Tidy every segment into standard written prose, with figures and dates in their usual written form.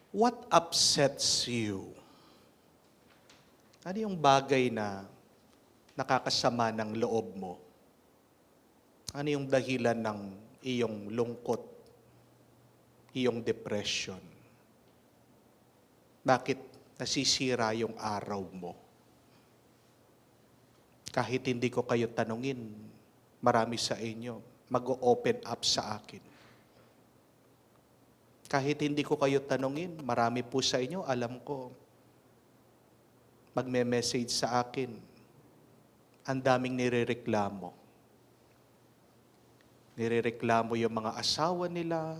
What upsets you? Ano yung bagay na nakakasama ng loob mo? Ano yung dahilan ng iyong lungkot, iyong depression? Bakit nasisira yung araw mo? Kahit hindi ko kayo tanungin, marami sa inyo mag-open up sa akin. Kahit hindi ko kayo tanungin, marami po sa inyo, alam ko, magme-message sa akin. Ang daming nirereklamo. Nirereklamo yung mga asawa nila,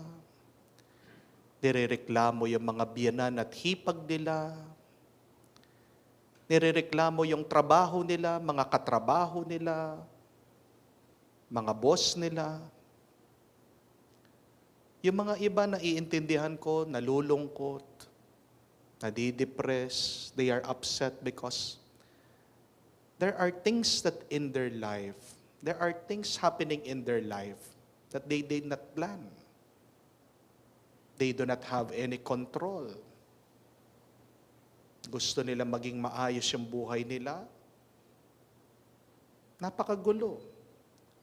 nirereklamo yung mga biyanan at hipag nila, nirereklamo yung trabaho nila, mga katrabaho nila, mga boss nila. Yung mga iba na iintindihan ko, nalulungkot, nadidepress, they are upset because there are things that in their life, there are things happening in their life that they did not plan. They do not have any control. Gusto nila maging maayos yung buhay nila. Napakagulo.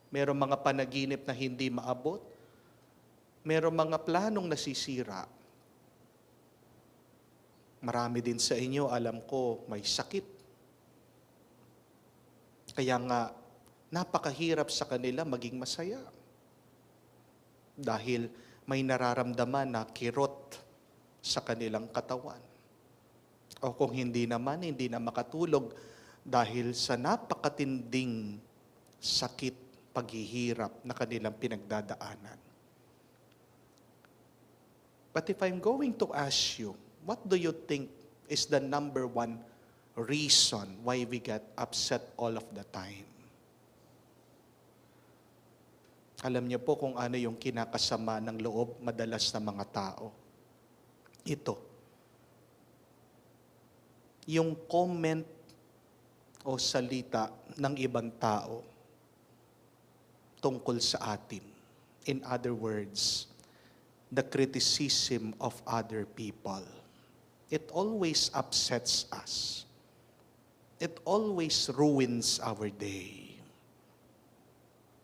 Merong mga panaginip na hindi maabot. Merong mga planong nasisira. Marami din sa inyo, alam ko, may sakit. Kaya nga, napakahirap sa kanila maging masaya. Dahil may nararamdaman na kirot sa kanilang katawan. O kung hindi naman, hindi na makatulog dahil sa napakatinding sakit, paghihirap na kanilang pinagdadaanan. But if I'm going to ask you, what do you think is the number one reason why we get upset all of the time? Alam niyo po kung ano yung kinakasama ng loob madalas ng mga tao. Ito. Yung comment o salita ng ibang tao tungkol sa atin. In other words, the criticism of other people. It always upsets us. It always ruins our day.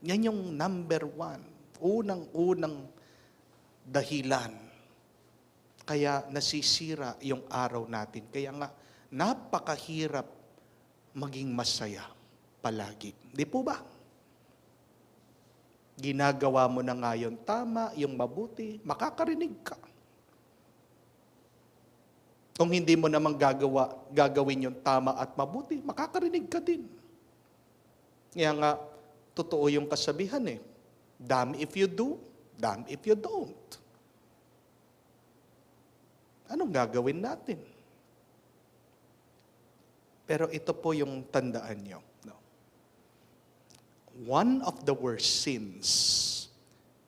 Yan yung number one, unang-unang dahilan. Kaya nasisira yung araw natin. Kaya nga, napakahirap maging masaya palagi. Di po ba? Ginagawa mo na nga yung tama, yung mabuti, makakarinig ka. Kung hindi mo naman gagawin yung tama at mabuti, makakarinig ka din. Kaya nga, totoo yung kasabihan eh. Damn if you do, damn if you don't. Anong gagawin natin? Pero ito po yung tandaan nyo. No? One of the worst sins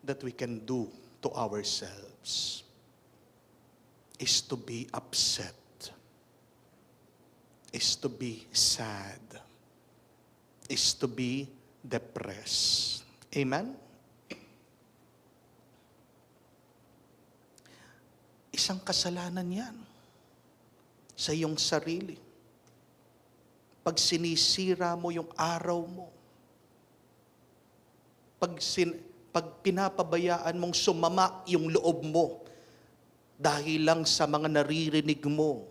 that we can do to ourselves is to be upset, is to be sad, is to be depressed. Amen? Isang kasalanan yan sa iyong sarili. Pag sinisira mo yung araw mo, pag pinapabayaan mong sumama yung loob mo dahil lang sa mga naririnig mo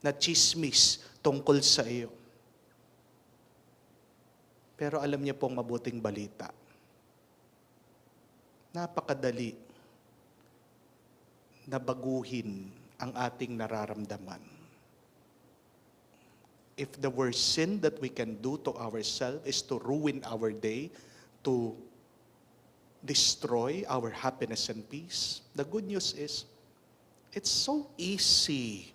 na tsismis tungkol sa iyo. Pero alam niyo pong mabuting balita. Napakadali na baguhin ang ating nararamdaman. If the worst sin that we can do to ourselves is to ruin our day, to destroy our happiness and peace, the good news is, it's so easy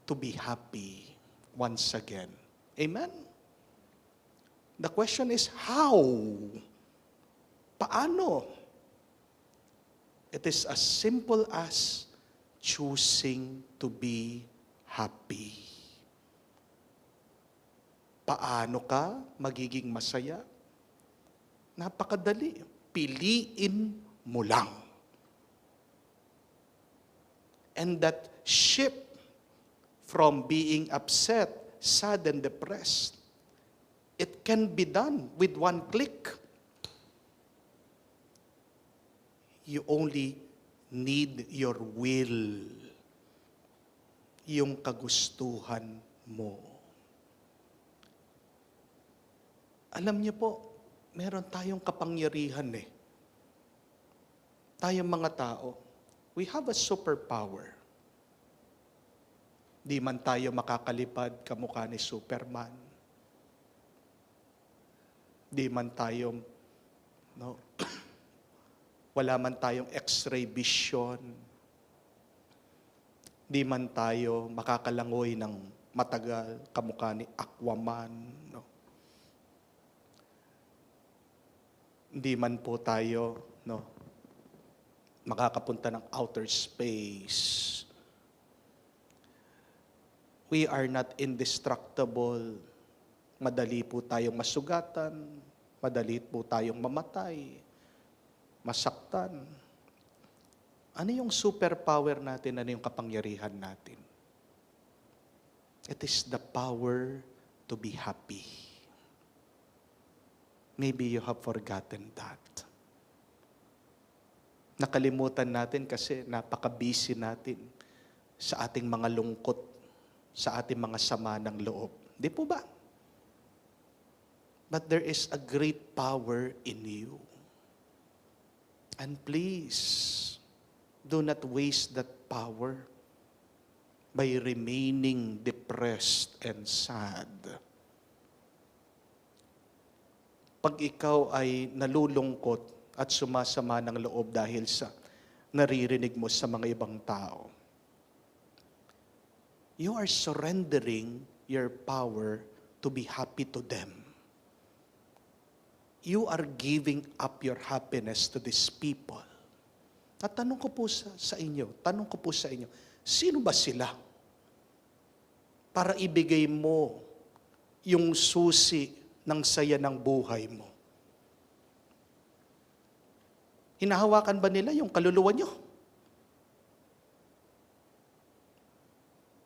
to be happy once again. Amen? The question is, how? Paano? It is as simple as choosing to be happy. Paano ka magiging masaya? Napakadali. Piliin mo lang. And that shift from being upset, sad, and depressed, it can be done with one click. You only need your will, yung kagustuhan mo. Alam niyo po, meron tayong kapangyarihan eh. Tayong mga tao, we have a superpower. Di man tayo makakalipad kamukha ni Superman. Di man tayo, no, wala man tayong x-ray vision. Di man tayo makakalangoy ng matagal kamukha ni Aquaman. No? Di man po tayo, no, makakapunta ng outer space. We are not indestructible. Madali po tayong masugatan. Madali po tayong mamatay. Masaktan. Ano yung superpower natin? Ano yung kapangyarihan natin? It is the power to be happy. Maybe you have forgotten that. Nakalimutan natin kasi napaka-busy natin sa ating mga lungkot, sa ating mga sama ng loob. Di po ba? But there is a great power in you. And please, do not waste that power by remaining depressed and sad. Pag ikaw ay nalulungkot at sumasama ng loob dahil sa naririnig mo sa mga ibang tao, you are surrendering your power to be happy to them. You are giving up your happiness to these people. At tanong ko po sa inyo, sino ba sila? Para ibigay mo yung susi ng saya ng buhay mo. Hinahawakan ba nila yung kaluluwa nyo?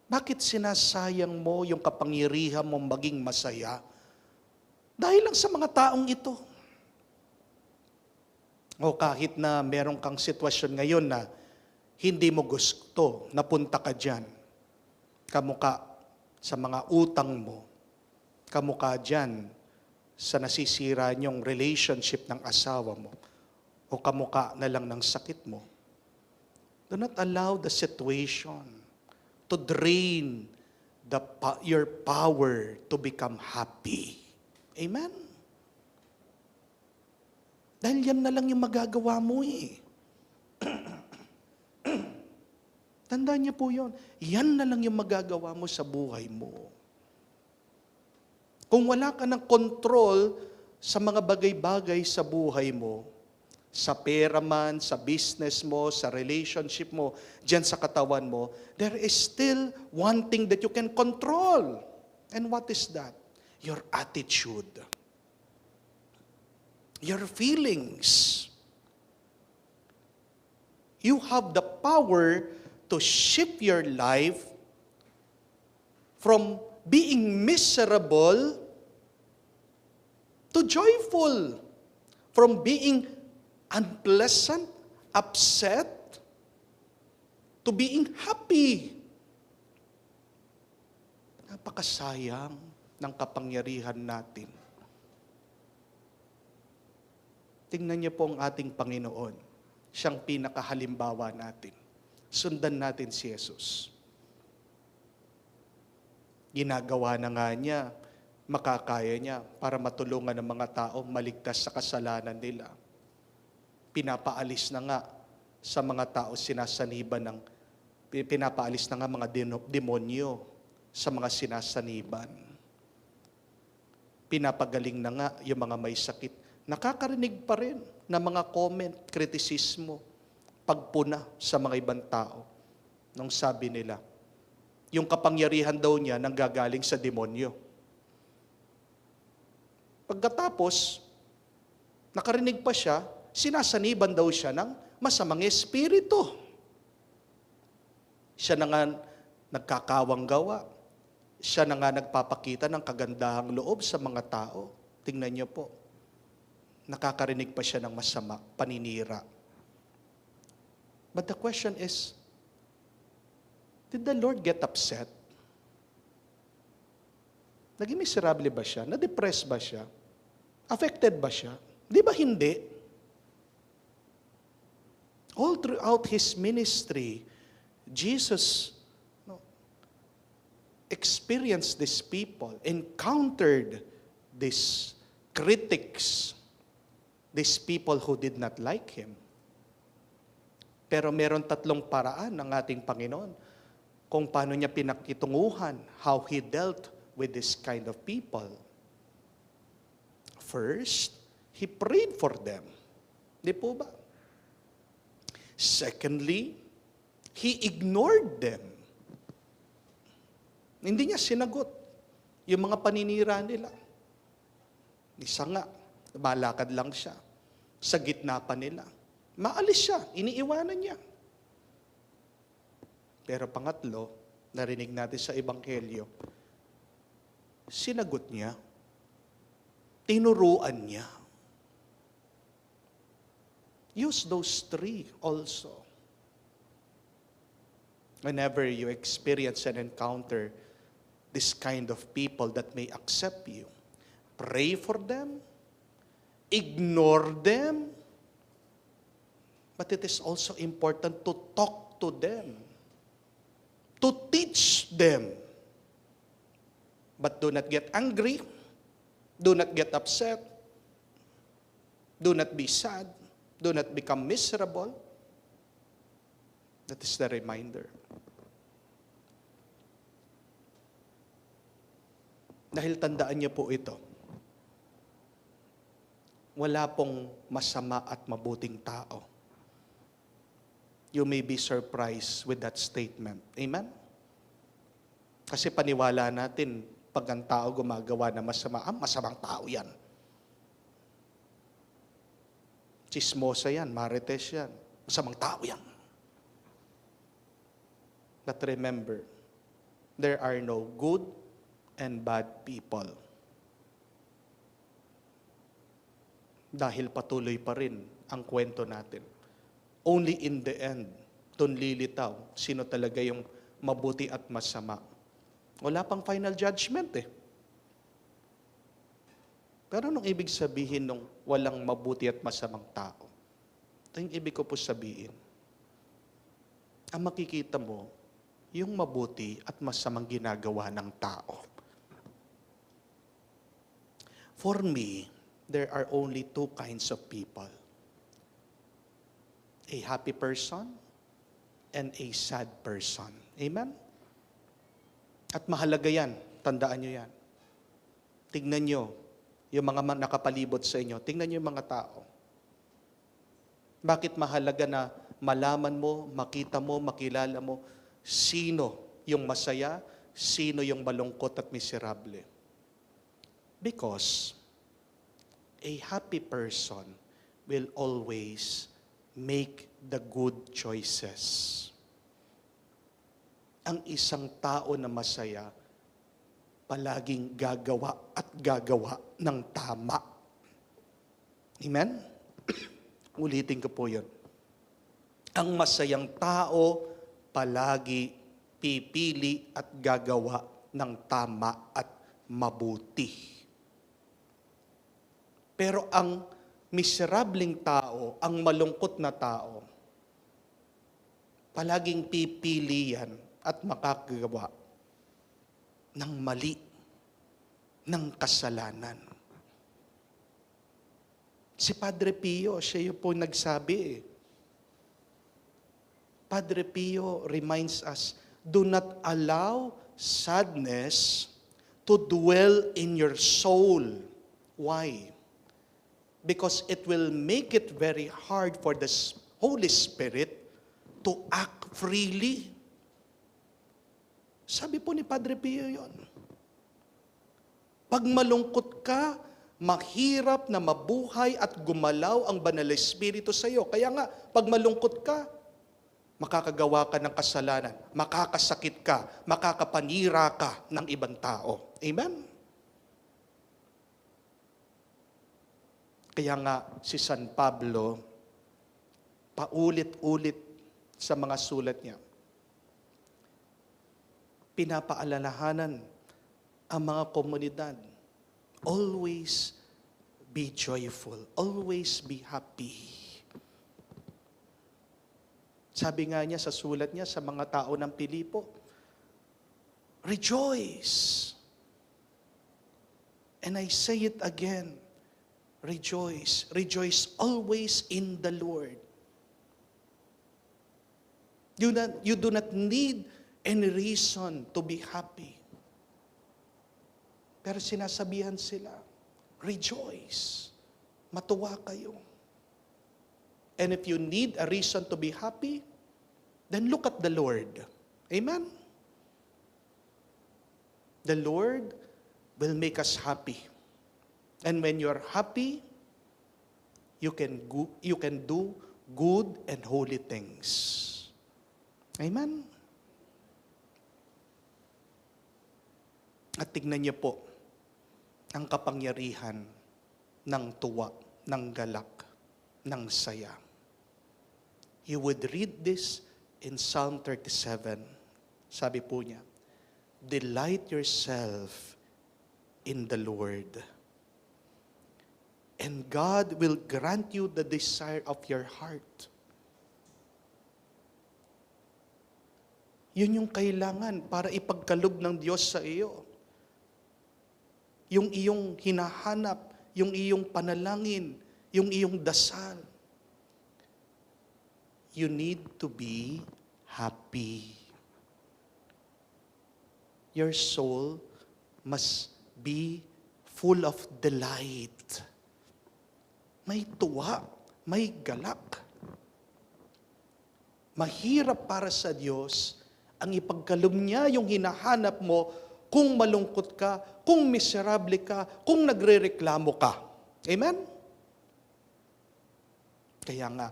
Bakit sinasayang mo yung kapangyarihan mong maging masaya? Dahil lang sa mga taong ito. O kahit na meron kang sitwasyon ngayon na hindi mo gusto, napunta ka dyan. Kamukha sa mga utang mo. Kamukha dyan sa nasisira niyong relationship ng asawa mo. O kamukha na lang ng sakit mo. Do not allow the situation to drain your power to become happy. Amen? Dahil yan na lang yung magagawa mo eh. Tandaan niyo po yun. Yan na lang yung magagawa mo sa buhay mo. Kung wala ka ng control sa mga bagay-bagay sa buhay mo, sa pera man, sa business mo, sa relationship mo, dyan sa katawan mo, there is still one thing that you can control. And what is that? Your attitude. Your feelings. You have the power to shift your life from being miserable to joyful. From being unpleasant, upset, to being happy. Napakasayang ng kapangyarihan natin. Tingnan niyo po ang ating Panginoon. Siyang pinakahalimbawa natin. Sundan natin si Jesus. Ginagawa na nga niya, makakaya niya para matulungan ng mga tao maligtas sa kasalanan nila. Pinapaalis na nga sa mga tao pinapaalis na nga mga demonyo sa mga sinasaniban. Pinapagaling na nga yung mga may sakit. Nakakarinig pa rin ng mga comment, kritisismo, pagpuna sa mga ibang tao. Nung sabi nila, yung kapangyarihan daw niya nanggagaling sa demonyo. Pagkatapos, nakarinig pa siya, sinasaniban daw siya ng masamang espiritu. Siya na nga nagkakawang gawa. Siya na nga nagpapakita ng kagandahang loob sa mga tao. Tingnan niyo po, nakakarinig pa siya ng masama, paninira. But the question is, did the Lord get upset? Naging miserable ba siya? Na-depress ba siya? Affected ba siya? Di ba hindi? All throughout His ministry, Jesus experienced these people, encountered these critics, these people who did not like Him. Pero meron tatlong paraan ng ating Panginoon kung paano niya pinakitunguhan, how He dealt with this kind of people. First, He prayed for them. Di po ba? Secondly, He ignored them. Hindi niya sinagot yung mga paninira nila. Isa nga, malakad lang siya. Sa gitna pa nila. Maalis siya, iniiwanan niya. Pero pangatlo, narinig natin sa Ebanghelyo, sinagot niya, tinuruan niya. Use those three also. Whenever you experience and encounter this kind of people that may accept you, pray for them, ignore them, but it is also important to talk to them, to teach them. But do not get angry, do not get upset, do not be sad, do not become miserable. That is the reminder. Dahil tandaan niyo po ito, wala pong masama at mabuting tao. You may be surprised with that statement. Amen? Kasi paniwala natin, pag ang tao gumagawa na masama, masamang tao yan. Chismosa yan, marites yan, masamang tao yan. But remember, there are no good and bad people. Dahil patuloy pa rin ang kwento natin. Only in the end, doon lilitaw sino talaga yung mabuti at masama. Wala pang final judgment eh. Pero anong ibig sabihin nung walang mabuti at masamang tao? Ito yung ibig ko po sabihin. Ang makikita mo, yung mabuti at masamang ginagawa ng tao. For me, there are only two kinds of people. A happy person and a sad person. Amen? At mahalaga yan. Tandaan nyo yan. Tingnan nyo yung mga nakapalibot sa inyo. Tingnan nyo yung mga tao. Bakit mahalaga na malaman mo, makita mo, makilala mo, sino yung masaya, sino yung malungkot at miserable? Because a happy person will always make the good choices. Ang isang tao na masaya, palaging gagawa at gagawa ng tama. Amen? Ulitin ko po yun. Ang masayang tao, palagi pipili at gagawa ng tama at mabuti. Pero ang miserableng tao, ang malungkot na tao, palaging pipili yan at makakagawa ng mali, ng kasalanan. Si Padre Pio, siya yung po nagsabi. Padre Pio reminds us, do not allow sadness to dwell in your soul. Why? Because it will make it very hard for the Holy Spirit to act freely. Sabi po ni Padre Pio yun. Pag malungkot ka, mahirap na mabuhay at gumalaw ang Banal na Espiritu sa iyo. Kaya nga, pag malungkot ka, makakagawa ka ng kasalanan, makakasakit ka, makakapanira ka ng ibang tao. Amen? Kaya nga si San Pablo, paulit-ulit sa mga sulat niya, pinapaalalahanan ang mga komunidad, always be joyful, always be happy. Sabi nga niya sa sulat niya sa mga tao ng Pilipo, rejoice. And I say it again, rejoice. Rejoice always in the Lord. You do not need any reason to be happy. Pero sinasabihan sila, rejoice. Matuwa kayo. And if you need a reason to be happy, then look at the Lord. Amen? The Lord will make us happy. And when you're happy, you can do good and holy things. Amen? At tignan niyo po ang kapangyarihan ng tuwa, ng galak, ng saya. You would read this in Psalm 37. Sabi po niya, delight yourself in the Lord, and God will grant you the desire of your heart. Yun yung kailangan para ipagkaloob ng Diyos sa iyo. Yung iyong hinahanap, yung iyong panalangin, yung iyong dasal. You need to be happy. Your soul must be full of delight. May tuwa, may galak. Mahirap para sa Diyos ang ipagkaloob niya yung hinahanap mo kung malungkot ka, kung miserable ka, kung nagrereklamo ka. Amen? Kaya nga,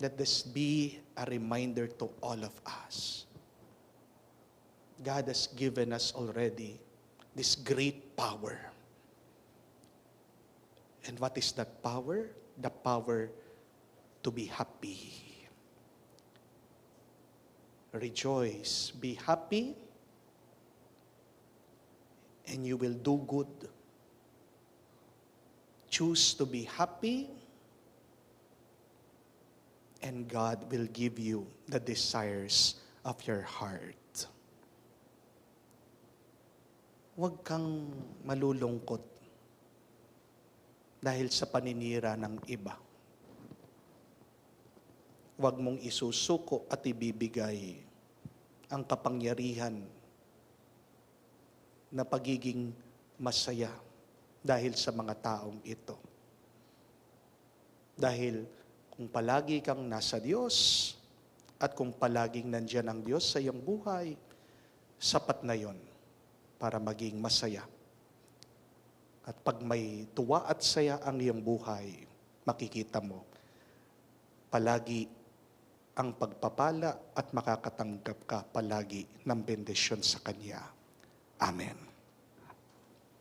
let this be a reminder to all of us. God has given us already this great power. And what is that power? The power to be happy. Rejoice, be happy, and you will do good. Choose to be happy, and God will give you the desires of your heart. Huwag kang malulungkot dahil sa paninira ng iba. Huwag mong isusuko at ibibigay ang kapangyarihan na pagiging masaya dahil sa mga taong ito. Dahil kung palagi kang nasa Diyos at kung palaging nandiyan ang Diyos sa iyong buhay, sapat na yon para maging masaya. At pag may tuwa at saya ang iyong buhay, makikita mo, palagi ang pagpapala at makakatanggap ka palagi ng bendisyon sa Kanya. Amen.